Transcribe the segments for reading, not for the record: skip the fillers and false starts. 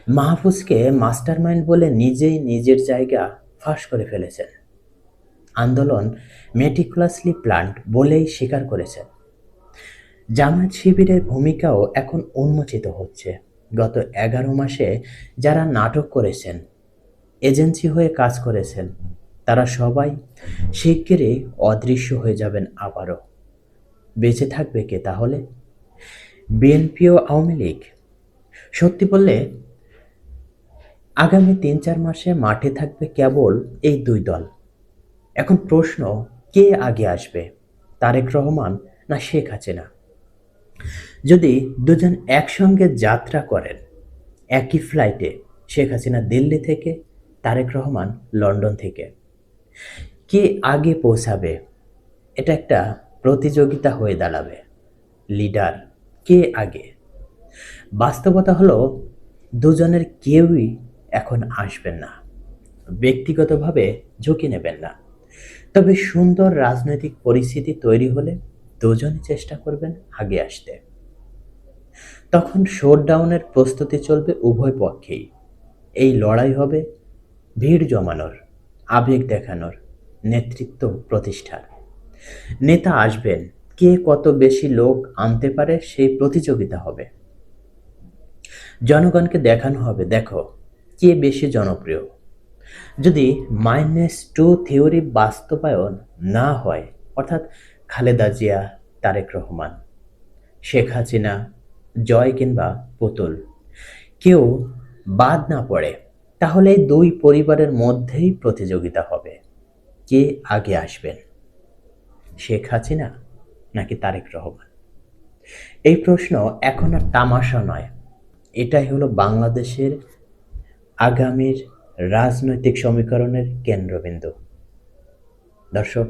মাহফুজকে mastermind বলে নিজেই নিজের জায়গা ফাঁস করে ফেলেছেন। আন্দোলন মেটিকুলাসলি প্ল্যান্ড বলেই স্বীকার করেছেন। জামায়াত শিবিরের ভূমিকাও এখন উন্মোচিত হচ্ছে। গত 11 মাসে যারা নাটক করেছেন, এজেন্সি হয়ে কাজ করেছেন, তারা সবাই শিগগিরই অদৃশ্য হয়ে যাবেন আবারও। বেঁচে থাকবে কে তাহলে? বিএনপি ও আওয়ামী লীগ? সত্যি বললে আগামী 3-4 মাসে মাঠে থাকবে কেবল এই দুই দল। এখন প্রশ্ন, কে আগে আসবে, তারেক রহমান না শেখ হাসিনা? যদি দুজন একসঙ্গে যাত্রা করেন, একই ফ্লাইটে, শেখ হাসিনা দিল্লি থেকে, তারেক রহমান লন্ডন থেকে, কে আগে পৌঁছাবে? এটা একটা প্রতিযোগিতা হয়ে দাঁড়াবে। লিডার কে আগে? বাস্তবতা হলো দুজনের কেউই এখন আসবেন না, ব্যক্তিগতভাবে ঝুঁকি নেবেন না। তবে সুন্দর রাজনৈতিক পরিস্থিতি তৈরি হলে দুজনই চেষ্টা করবেন আগে আসতে। তখন শোডাউনের প্রস্তুতি চলবে উভয় পক্ষেই। এই লড়াই হবে ভিড় জমানোর, আবেগ দেখানোর, নেতৃত্ব প্রতিষ্ঠার। নেতা আসবেন, কে কত বেশি লোক আনতে পারে সেই প্রতিযোগিতা হবে। জনগণকে দেখানো হবে, দেখো কে বেশি জনপ্রিয়। যদি -2 থিওরি বাস্তবায়ন না হয়, অর্থাৎ খালেদা জিয়া, তারেক রহমান, শেখ হাসিনা, জয় কিংবা পুতুল, কেউ বাদ না পড়ে, তাহলে এই দুই পরিবারের মধ্যেই প্রতিযোগিতা হবে। কে আগে আসবেন, শেখ হাসিনা নাকি তারেক রহমান? এই প্রশ্ন এখন আর তামাশা নয়, এটাই হলো বাংলাদেশের আগামীর রাজনৈতিক সমীকরণের কেন্দ্রবিন্দু। দর্শক,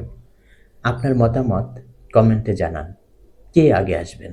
আপনার মতামত কমেন্টে জানান, কে আগে আসবেন।